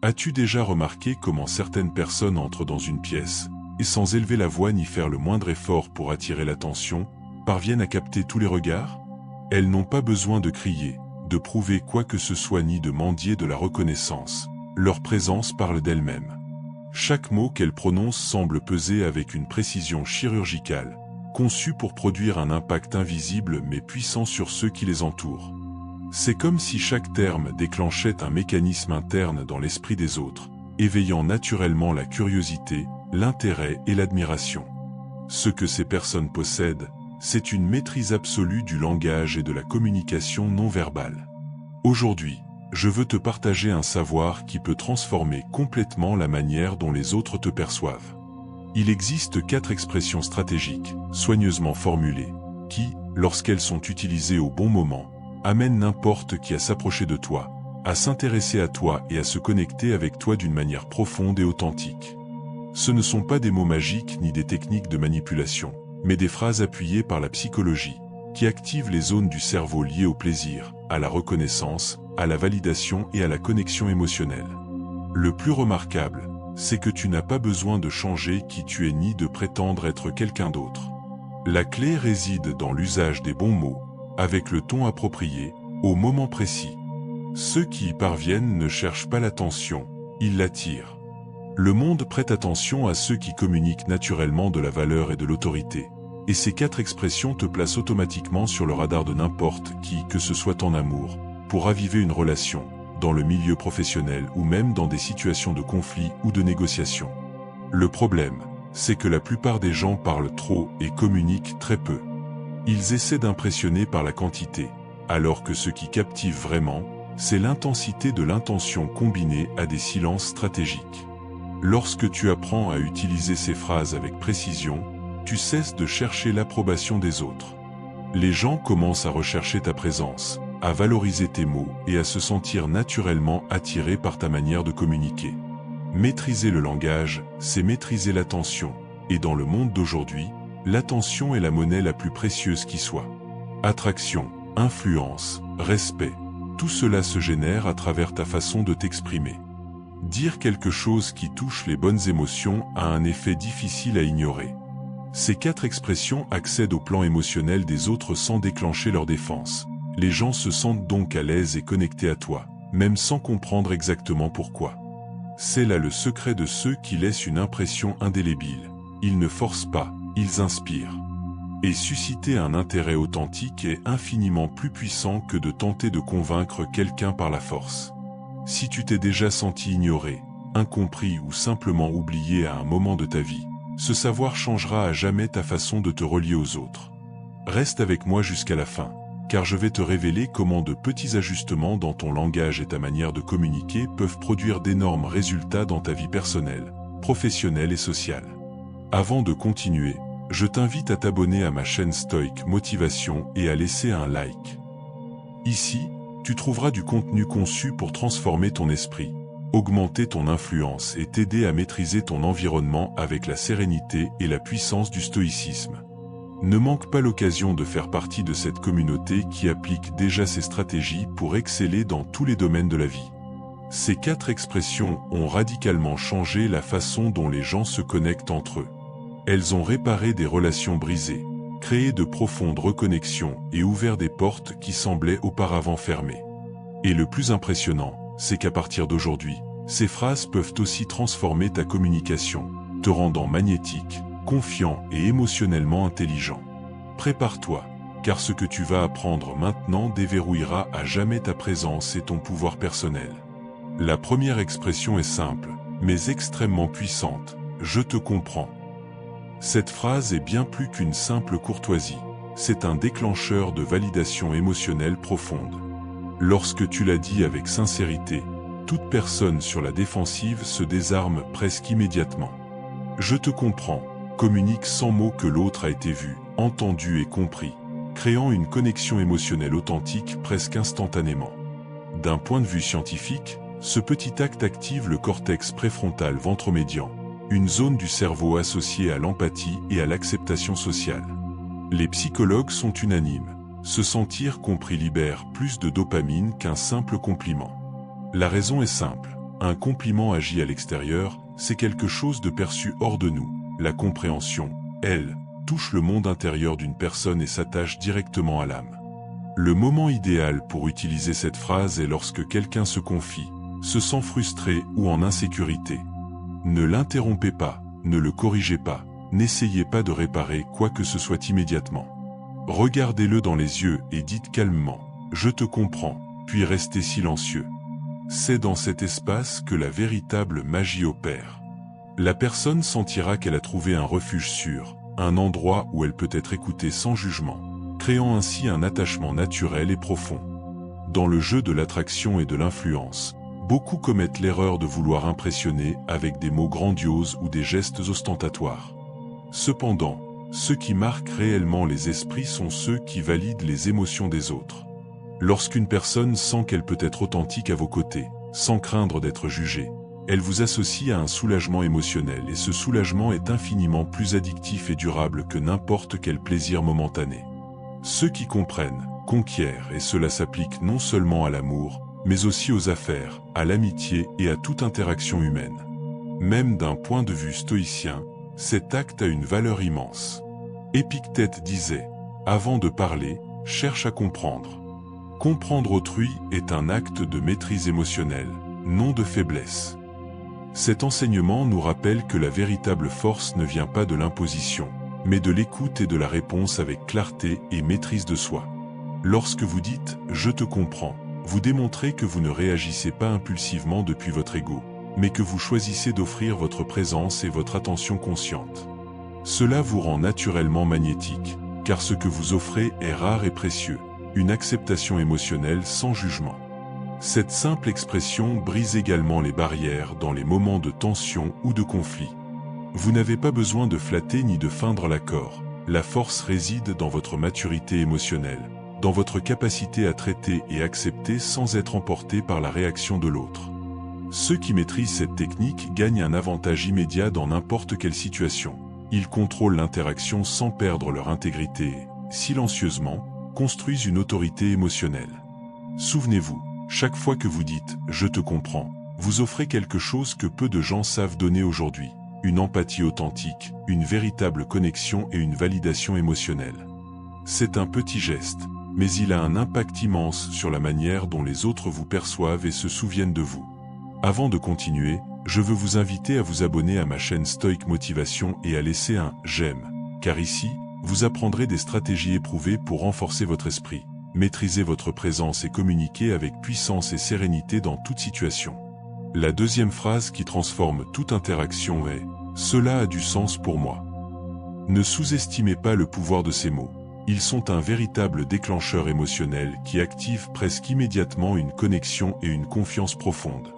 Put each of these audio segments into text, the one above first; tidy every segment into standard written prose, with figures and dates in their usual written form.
As-tu déjà remarqué comment certaines personnes entrent dans une pièce, et sans élever la voix ni faire le moindre effort pour attirer l'attention, parviennent à capter tous les regards? Elles n'ont pas besoin de crier, de prouver quoi que ce soit ni de mendier de la reconnaissance. Leur présence parle d'elle-même. Chaque mot qu'elles prononcent semble peser avec une précision chirurgicale, conçue pour produire un impact invisible mais puissant sur ceux qui les entourent. C'est comme si chaque terme déclenchait un mécanisme interne dans l'esprit des autres, éveillant naturellement la curiosité, l'intérêt et l'admiration. Ce que ces personnes possèdent, c'est une maîtrise absolue du langage et de la communication non verbale. Aujourd'hui, je veux te partager un savoir qui peut transformer complètement la manière dont les autres te perçoivent. Il existe 4 expressions stratégiques, soigneusement formulées, qui, lorsqu'elles sont utilisées au bon moment, amènent n'importe qui à s'approcher de toi, à s'intéresser à toi et à se connecter avec toi d'une manière profonde et authentique. Ce ne sont pas des mots magiques ni des techniques de manipulation, mais des phrases appuyées par la psychologie, qui activent les zones du cerveau liées au plaisir, à la reconnaissance, à la validation et à la connexion émotionnelle. Le plus remarquable, c'est que tu n'as pas besoin de changer qui tu es ni de prétendre être quelqu'un d'autre. La clé réside dans l'usage des bons mots, avec le ton approprié, au moment précis. Ceux qui y parviennent ne cherchent pas l'attention, ils l'attirent. Le monde prête attention à ceux qui communiquent naturellement de la valeur et de l'autorité, et ces 4 expressions te placent automatiquement sur le radar de n'importe qui, que ce soit en amour, pour raviver une relation, dans le milieu professionnel ou même dans des situations de conflit ou de négociation. Le problème, c'est que la plupart des gens parlent trop et communiquent très peu. Ils essaient d'impressionner par la quantité, alors que ce qui captive vraiment, c'est l'intensité de l'intention combinée à des silences stratégiques. Lorsque tu apprends à utiliser ces phrases avec précision, tu cesses de chercher l'approbation des autres. Les gens commencent à rechercher ta présence, à valoriser tes mots et à se sentir naturellement attirés par ta manière de communiquer. Maîtriser le langage, c'est maîtriser l'attention, et dans le monde d'aujourd'hui, l'attention est la monnaie la plus précieuse qui soit. Attraction, influence, respect, tout cela se génère à travers ta façon de t'exprimer. Dire quelque chose qui touche les bonnes émotions a un effet difficile à ignorer. Ces 4 expressions accèdent au plan émotionnel des autres sans déclencher leur défense. Les gens se sentent donc à l'aise et connectés à toi, même sans comprendre exactement pourquoi. C'est là le secret de ceux qui laissent une impression indélébile. Ils ne forcent pas, ils inspirent. Et susciter un intérêt authentique est infiniment plus puissant que de tenter de convaincre quelqu'un par la force. Si tu t'es déjà senti ignoré, incompris ou simplement oublié à un moment de ta vie, ce savoir changera à jamais ta façon de te relier aux autres. Reste avec moi jusqu'à la fin, car je vais te révéler comment de petits ajustements dans ton langage et ta manière de communiquer peuvent produire d'énormes résultats dans ta vie personnelle, professionnelle et sociale. Avant de continuer, je t'invite à t'abonner à ma chaîne Stoïque Motivation et à laisser un like. Ici, tu trouveras du contenu conçu pour transformer ton esprit, augmenter ton influence et t'aider à maîtriser ton environnement avec la sérénité et la puissance du stoïcisme. Ne manque pas l'occasion de faire partie de cette communauté qui applique déjà ces stratégies pour exceller dans tous les domaines de la vie. Ces 4 expressions ont radicalement changé la façon dont les gens se connectent entre eux. Elles ont réparé des relations brisées, créé de profondes reconnexions et ouvert des portes qui semblaient auparavant fermées. Et le plus impressionnant, c'est qu'à partir d'aujourd'hui, ces phrases peuvent aussi transformer ta communication, te rendant magnétique, confiant et émotionnellement intelligent. Prépare-toi, car ce que tu vas apprendre maintenant déverrouillera à jamais ta présence et ton pouvoir personnel. La première expression est simple, mais extrêmement puissante, « je te comprends ». Cette phrase est bien plus qu'une simple courtoisie, c'est un déclencheur de validation émotionnelle profonde. Lorsque tu la dis avec sincérité, toute personne sur la défensive se désarme presque immédiatement. « Je te comprends » communique sans mots que l'autre a été vu, entendu et compris, créant une connexion émotionnelle authentique presque instantanément. D'un point de vue scientifique, ce petit acte active le cortex préfrontal ventromédian, une zone du cerveau associée à l'empathie et à l'acceptation sociale. Les psychologues sont unanimes, se sentir compris libère plus de dopamine qu'un simple compliment. La raison est simple, Un compliment agi à l'extérieur, c'est quelque chose de perçu hors de nous. La compréhension, elle, touche le monde intérieur d'une personne et s'attache directement à l'âme. Le moment idéal pour utiliser cette phrase est lorsque quelqu'un se confie, se sent frustré ou en insécurité. Ne l'interrompez pas, ne le corrigez pas, n'essayez pas de réparer quoi que ce soit immédiatement. Regardez-le dans les yeux et dites calmement « Je te comprends », puis restez silencieux. C'est dans cet espace que la véritable magie opère. La personne sentira qu'elle a trouvé un refuge sûr, un endroit où elle peut être écoutée sans jugement, créant ainsi un attachement naturel et profond. Dans le jeu de l'attraction et de l'influence, beaucoup commettent l'erreur de vouloir impressionner avec des mots grandioses ou des gestes ostentatoires. Cependant, ceux qui marquent réellement les esprits sont ceux qui valident les émotions des autres. Lorsqu'une personne sent qu'elle peut être authentique à vos côtés, sans craindre d'être jugée, elle vous associe à un soulagement émotionnel et ce soulagement est infiniment plus addictif et durable que n'importe quel plaisir momentané. Ceux qui comprennent, conquièrent et cela s'applique non seulement à l'amour, mais aussi aux affaires, à l'amitié et à toute interaction humaine. Même d'un point de vue stoïcien, cet acte a une valeur immense. Épictète disait « Avant de parler, cherche à comprendre ». Comprendre autrui est un acte de maîtrise émotionnelle, non de faiblesse. Cet enseignement nous rappelle que la véritable force ne vient pas de l'imposition, mais de l'écoute et de la réponse avec clarté et maîtrise de soi. Lorsque vous dites « Je te comprends », vous démontrez que vous ne réagissez pas impulsivement depuis votre ego, mais que vous choisissez d'offrir votre présence et votre attention consciente. Cela vous rend naturellement magnétique, car ce que vous offrez est rare et précieux, une acceptation émotionnelle sans jugement. Cette simple expression brise également les barrières dans les moments de tension ou de conflit. Vous n'avez pas besoin de flatter ni de feindre l'accord, la force réside dans votre maturité émotionnelle, dans votre capacité à traiter et accepter sans être emporté par la réaction de l'autre. Ceux qui maîtrisent cette technique gagnent un avantage immédiat dans n'importe quelle situation. Ils contrôlent l'interaction sans perdre leur intégrité et, silencieusement, construisent une autorité émotionnelle. Souvenez-vous, chaque fois que vous dites « Je te comprends », vous offrez quelque chose que peu de gens savent donner aujourd'hui, une empathie authentique, une véritable connexion et une validation émotionnelle. C'est un petit geste, mais il a un impact immense sur la manière dont les autres vous perçoivent et se souviennent de vous. Avant de continuer, je veux vous inviter à vous abonner à ma chaîne Stoic Motivation et à laisser un « j'aime », car ici, vous apprendrez des stratégies éprouvées pour renforcer votre esprit, maîtriser votre présence et communiquer avec puissance et sérénité dans toute situation. La deuxième phrase qui transforme toute interaction est « Cela a du sens pour moi ». Ne sous-estimez pas le pouvoir de ces mots. Ils sont un véritable déclencheur émotionnel qui active presque immédiatement une connexion et une confiance profonde.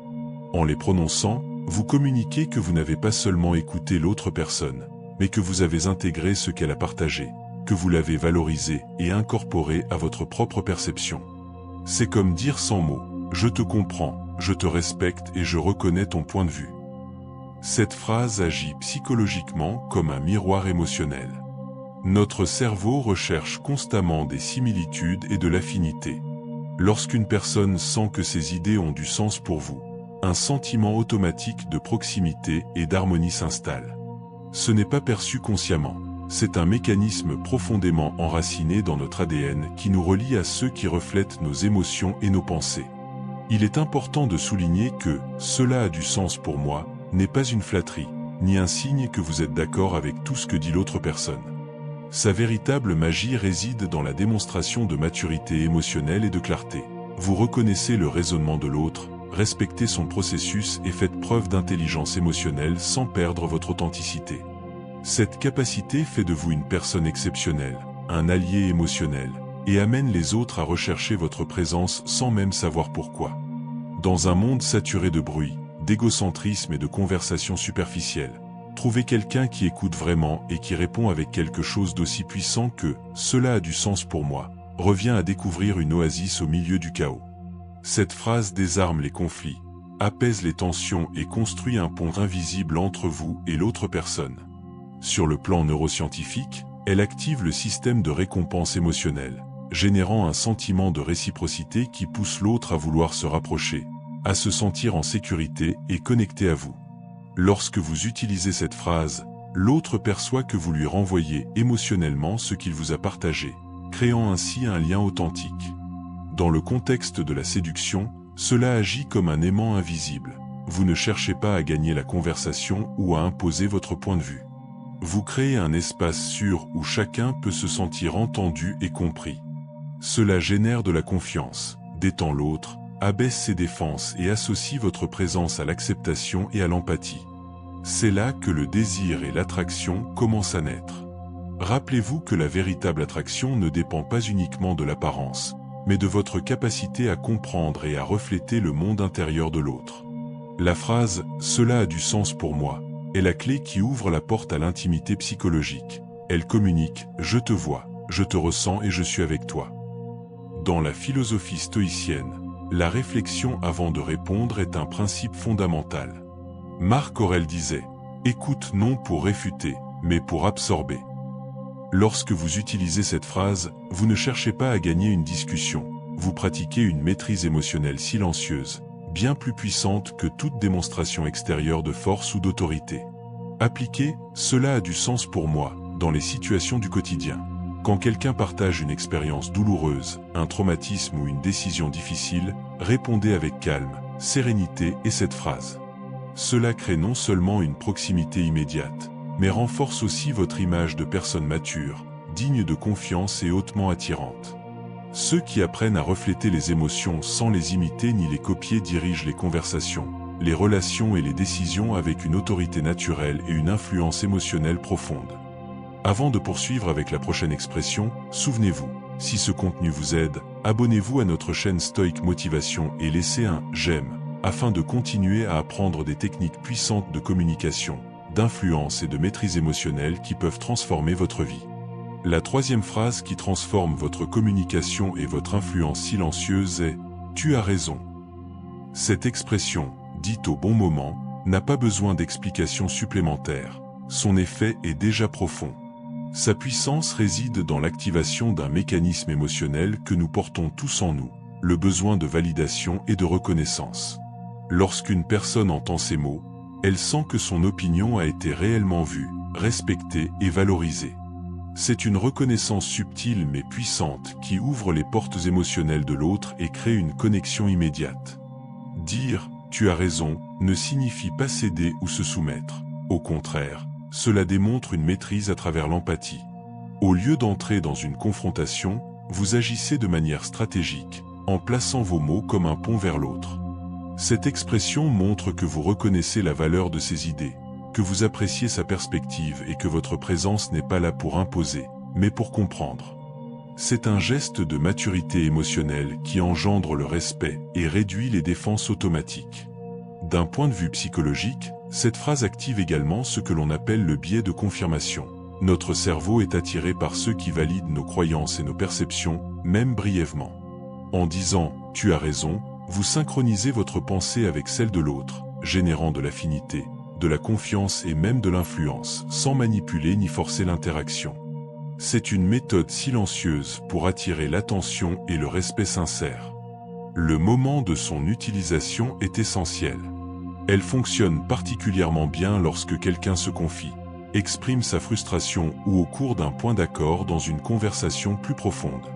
En les prononçant, vous communiquez que vous n'avez pas seulement écouté l'autre personne, mais que vous avez intégré ce qu'elle a partagé, que vous l'avez valorisé et incorporé à votre propre perception. C'est comme dire sans mots « Je te comprends, je te respecte et je reconnais ton point de vue ». Cette phrase agit psychologiquement comme un miroir émotionnel. Notre cerveau recherche constamment des similitudes et de l'affinité. Lorsqu'une personne sent que ses idées ont du sens pour vous, un sentiment automatique de proximité et d'harmonie s'installe. Ce n'est pas perçu consciemment, c'est un mécanisme profondément enraciné dans notre ADN qui nous relie à ceux qui reflètent nos émotions et nos pensées. Il est important de souligner que « cela a du sens pour moi » n'est pas une flatterie, ni un signe que vous êtes d'accord avec tout ce que dit l'autre personne. Sa véritable magie réside dans la démonstration de maturité émotionnelle et de clarté. Vous reconnaissez le raisonnement de l'autre, respectez son processus et faites preuve d'intelligence émotionnelle sans perdre votre authenticité. Cette capacité fait de vous une personne exceptionnelle, un allié émotionnel, et amène les autres à rechercher votre présence sans même savoir pourquoi. Dans un monde saturé de bruit, d'égocentrisme et de conversations superficielles, trouver quelqu'un qui écoute vraiment et qui répond avec quelque chose d'aussi puissant que « cela a du sens pour moi » revient à découvrir une oasis au milieu du chaos. Cette phrase désarme les conflits, apaise les tensions et construit un pont invisible entre vous et l'autre personne. Sur le plan neuroscientifique, elle active le système de récompense émotionnelle, générant un sentiment de réciprocité qui pousse l'autre à vouloir se rapprocher, à se sentir en sécurité et connecté à vous. Lorsque vous utilisez cette phrase, l'autre perçoit que vous lui renvoyez émotionnellement ce qu'il vous a partagé, créant ainsi un lien authentique. Dans le contexte de la séduction, cela agit comme un aimant invisible. Vous ne cherchez pas à gagner la conversation ou à imposer votre point de vue. Vous créez un espace sûr où chacun peut se sentir entendu et compris. Cela génère de la confiance, détend l'autre, abaisse ses défenses et associe votre présence à l'acceptation et à l'empathie. C'est là que le désir et l'attraction commencent à naître. Rappelez-vous que la véritable attraction ne dépend pas uniquement de l'apparence, mais de votre capacité à comprendre et à refléter le monde intérieur de l'autre. La phrase « cela a du sens pour moi » est la clé qui ouvre la porte à l'intimité psychologique. Elle communique « je te vois, je te ressens et je suis avec toi ». Dans la philosophie stoïcienne, la réflexion avant de répondre est un principe fondamental. Marc Aurèle disait « écoute non pour réfuter, mais pour absorber ». Lorsque vous utilisez cette phrase, vous ne cherchez pas à gagner une discussion, vous pratiquez une maîtrise émotionnelle silencieuse, bien plus puissante que toute démonstration extérieure de force ou d'autorité. Appliquez « cela a du sens pour moi » dans les situations du quotidien. Quand quelqu'un partage une expérience douloureuse, un traumatisme ou une décision difficile, répondez avec calme, sérénité et cette phrase. Cela crée non seulement une proximité immédiate, mais renforce aussi votre image de personne mature, digne de confiance et hautement attirante. Ceux qui apprennent à refléter les émotions sans les imiter ni les copier dirigent les conversations, les relations et les décisions avec une autorité naturelle et une influence émotionnelle profonde. Avant de poursuivre avec la prochaine expression, souvenez-vous, si ce contenu vous aide, abonnez-vous à notre chaîne Stoic Motivation et laissez un « j'aime » afin de continuer à apprendre des techniques puissantes de communication, d'influence et de maîtrise émotionnelle qui peuvent transformer votre vie. La troisième phrase qui transforme votre communication et votre influence silencieuse est « tu as raison ». Cette expression, dite au bon moment, n'a pas besoin d'explications supplémentaires. Son effet est déjà profond. Sa puissance réside dans l'activation d'un mécanisme émotionnel que nous portons tous en nous, le besoin de validation et de reconnaissance. Lorsqu'une personne entend ces mots, elle sent que son opinion a été réellement vue, respectée et valorisée. C'est une reconnaissance subtile mais puissante qui ouvre les portes émotionnelles de l'autre et crée une connexion immédiate. Dire « tu as raison » ne signifie pas céder ou se soumettre. Au contraire, cela démontre une maîtrise à travers l'empathie. Au lieu d'entrer dans une confrontation, vous agissez de manière stratégique, en plaçant vos mots comme un pont vers l'autre. Cette expression montre que vous reconnaissez la valeur de ses idées, que vous appréciez sa perspective et que votre présence n'est pas là pour imposer, mais pour comprendre. C'est un geste de maturité émotionnelle qui engendre le respect et réduit les défenses automatiques. D'un point de vue psychologique, cette phrase active également ce que l'on appelle le biais de confirmation. Notre cerveau est attiré par ceux qui valident nos croyances et nos perceptions, même brièvement. En disant « tu as raison », vous synchronisez votre pensée avec celle de l'autre, générant de l'affinité, de la confiance et même de l'influence, sans manipuler ni forcer l'interaction. C'est une méthode silencieuse pour attirer l'attention et le respect sincère. Le moment de son utilisation est essentiel. Elle fonctionne particulièrement bien lorsque quelqu'un se confie, exprime sa frustration ou au cours d'un point d'accord dans une conversation plus profonde.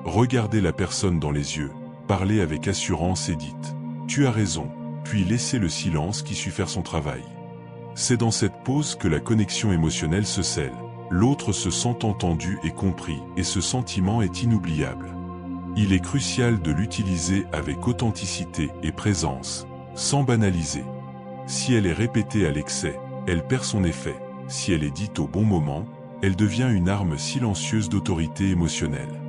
Regardez la personne dans les yeux, parlez avec assurance et dites « tu as raison », puis laissez le silence qui suit faire son travail. C'est dans cette pause que la connexion émotionnelle se scelle. L'autre se sent entendu et compris, et ce sentiment est inoubliable. Il est crucial de l'utiliser avec authenticité et présence, sans banaliser. Si elle est répétée à l'excès, elle perd son effet. Si elle est dite au bon moment, elle devient une arme silencieuse d'autorité émotionnelle.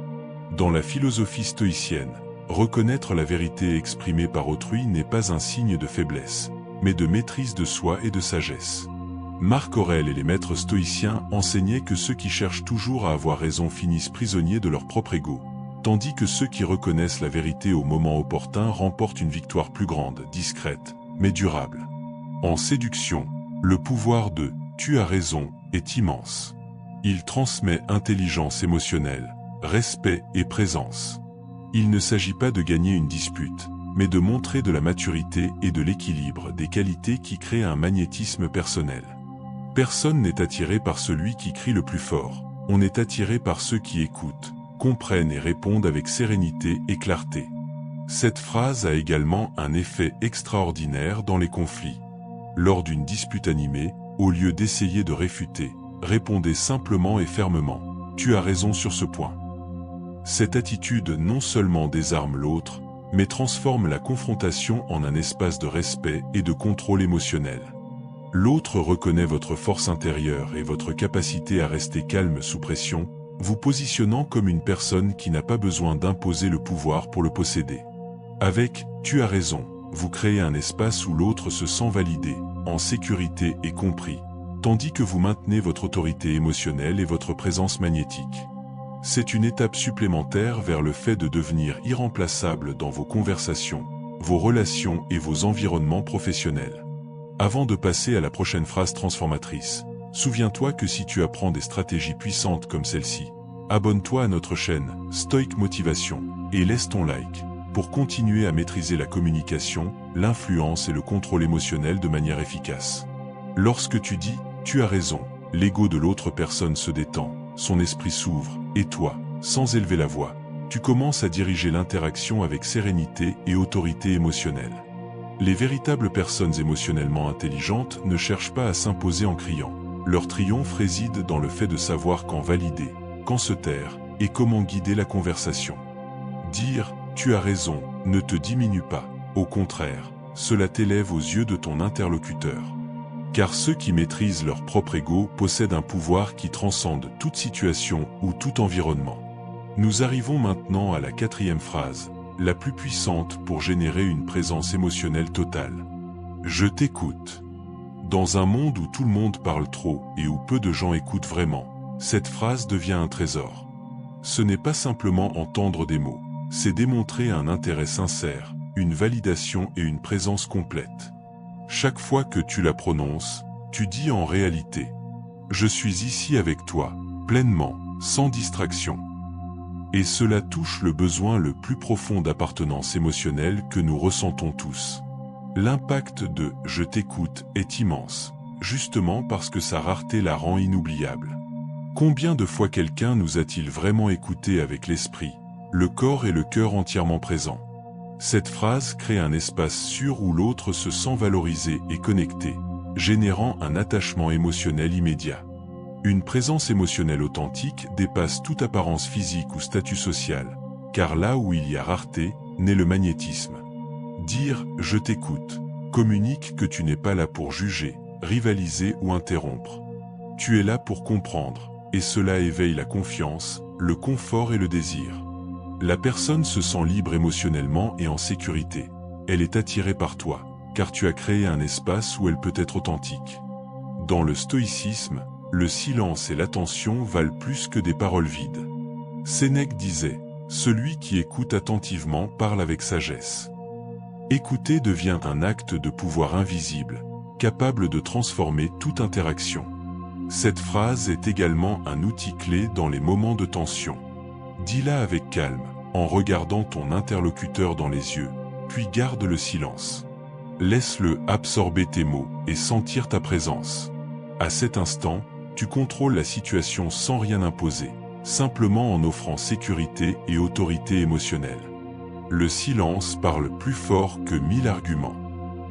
Dans la philosophie stoïcienne, reconnaître la vérité exprimée par autrui n'est pas un signe de faiblesse, mais de maîtrise de soi et de sagesse. Marc Aurèle et les maîtres stoïciens enseignaient que ceux qui cherchent toujours à avoir raison finissent prisonniers de leur propre ego, tandis que ceux qui reconnaissent la vérité au moment opportun remportent une victoire plus grande, discrète, mais durable. En séduction, le pouvoir de « tu as raison » est immense. Il transmet intelligence émotionnelle, respect et présence. Il ne s'agit pas de gagner une dispute, mais de montrer de la maturité et de l'équilibre, des qualités qui créent un magnétisme personnel. Personne n'est attiré par celui qui crie le plus fort, on est attiré par ceux qui écoutent, comprennent et répondent avec sérénité et clarté. Cette phrase a également un effet extraordinaire dans les conflits. Lors d'une dispute animée, au lieu d'essayer de réfuter, répondez simplement et fermement « Tu as raison sur ce point ». Cette attitude non seulement désarme l'autre, mais transforme la confrontation en un espace de respect et de contrôle émotionnel. L'autre reconnaît votre force intérieure et votre capacité à rester calme sous pression, vous positionnant comme une personne qui n'a pas besoin d'imposer le pouvoir pour le posséder. Avec « Tu as raison », vous créez un espace où l'autre se sent validé, en sécurité et compris, tandis que vous maintenez votre autorité émotionnelle et votre présence magnétique. C'est une étape supplémentaire vers le fait de devenir irremplaçable dans vos conversations, vos relations et vos environnements professionnels. Avant de passer à la prochaine phrase transformatrice, souviens-toi que si tu apprends des stratégies puissantes comme celle-ci, abonne-toi à notre chaîne Stoic Motivation et laisse ton like pour continuer à maîtriser la communication, l'influence et le contrôle émotionnel de manière efficace. Lorsque tu dis « tu as raison », l'ego de l'autre personne se détend, son esprit s'ouvre, et toi, sans élever la voix, tu commences à diriger l'interaction avec sérénité et autorité émotionnelle. Les véritables personnes émotionnellement intelligentes ne cherchent pas à s'imposer en criant. Leur triomphe réside dans le fait de savoir quand valider, quand se taire, et comment guider la conversation. Dire « tu as raison » ne te diminue pas, au contraire, cela t'élève aux yeux de ton interlocuteur. Car ceux qui maîtrisent leur propre ego possèdent un pouvoir qui transcende toute situation ou tout environnement. Nous arrivons maintenant à la quatrième phrase, la plus puissante pour générer une présence émotionnelle totale. Je t'écoute. Dans un monde où tout le monde parle trop et où peu de gens écoutent vraiment, cette phrase devient un trésor. Ce n'est pas simplement entendre des mots, c'est démontrer un intérêt sincère, une validation et une présence complète. Chaque fois que tu la prononces, tu dis en réalité « Je suis ici avec toi, pleinement, sans distraction ». Et cela touche le besoin le plus profond d'appartenance émotionnelle que nous ressentons tous. L'impact de « je t'écoute » est immense, justement parce que sa rareté la rend inoubliable. Combien de fois quelqu'un nous a-t-il vraiment écouté avec l'esprit, le corps et le cœur entièrement présents? Cette phrase crée un espace sûr où l'autre se sent valorisé et connecté, générant un attachement émotionnel immédiat. Une présence émotionnelle authentique dépasse toute apparence physique ou statut social, car là où il y a rareté, naît le magnétisme. Dire « je t'écoute » communique que tu n'es pas là pour juger, rivaliser ou interrompre. Tu es là pour comprendre, et cela éveille la confiance, le confort et le désir. La personne se sent libre émotionnellement et en sécurité. Elle est attirée par toi, car tu as créé un espace où elle peut être authentique. Dans le stoïcisme, le silence et l'attention valent plus que des paroles vides. Sénèque disait « Celui qui écoute attentivement parle avec sagesse ». Écouter devient un acte de pouvoir invisible, capable de transformer toute interaction. Cette phrase est également un outil clé dans les moments de tension. Dis-la avec calme, en regardant ton interlocuteur dans les yeux, puis garde le silence. Laisse-le absorber tes mots et sentir ta présence. À cet instant, tu contrôles la situation sans rien imposer, simplement en offrant sécurité et autorité émotionnelle. Le silence parle plus fort que 1000 arguments.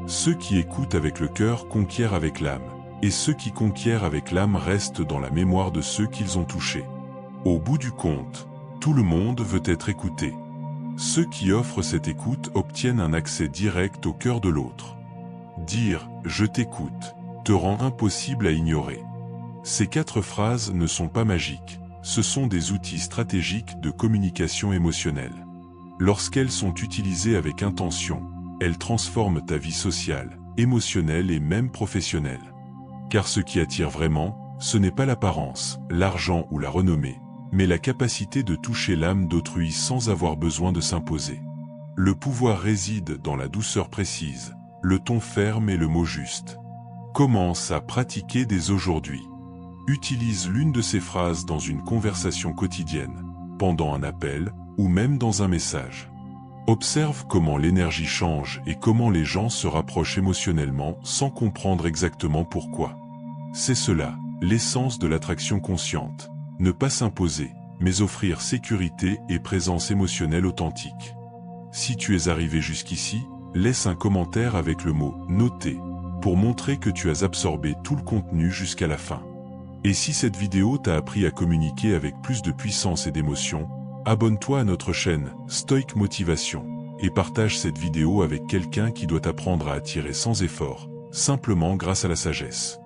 Ceux qui écoutent avec le cœur conquièrent avec l'âme, et ceux qui conquièrent avec l'âme restent dans la mémoire de ceux qu'ils ont touchés. Au bout du compte, tout le monde veut être écouté. Ceux qui offrent cette écoute obtiennent un accès direct au cœur de l'autre. Dire « je t'écoute » te rend impossible à ignorer. Ces 4 phrases ne sont pas magiques, ce sont des outils stratégiques de communication émotionnelle. Lorsqu'elles sont utilisées avec intention, elles transforment ta vie sociale, émotionnelle et même professionnelle. Car ce qui attire vraiment, ce n'est pas l'apparence, l'argent ou la renommée, mais la capacité de toucher l'âme d'autrui sans avoir besoin de s'imposer. Le pouvoir réside dans la douceur précise, le ton ferme et le mot juste. Commence à pratiquer dès aujourd'hui. Utilise l'une de ces phrases dans une conversation quotidienne, pendant un appel, ou même dans un message. Observe comment l'énergie change et comment les gens se rapprochent émotionnellement sans comprendre exactement pourquoi. C'est cela, l'essence de l'attraction consciente. Ne pas s'imposer, mais offrir sécurité et présence émotionnelle authentique. Si tu es arrivé jusqu'ici, laisse un commentaire avec le mot « Noté » pour montrer que tu as absorbé tout le contenu jusqu'à la fin. Et si cette vidéo t'a appris à communiquer avec plus de puissance et d'émotion, abonne-toi à notre chaîne Stoic Motivation et partage cette vidéo avec quelqu'un qui doit apprendre à attirer sans effort, simplement grâce à la sagesse.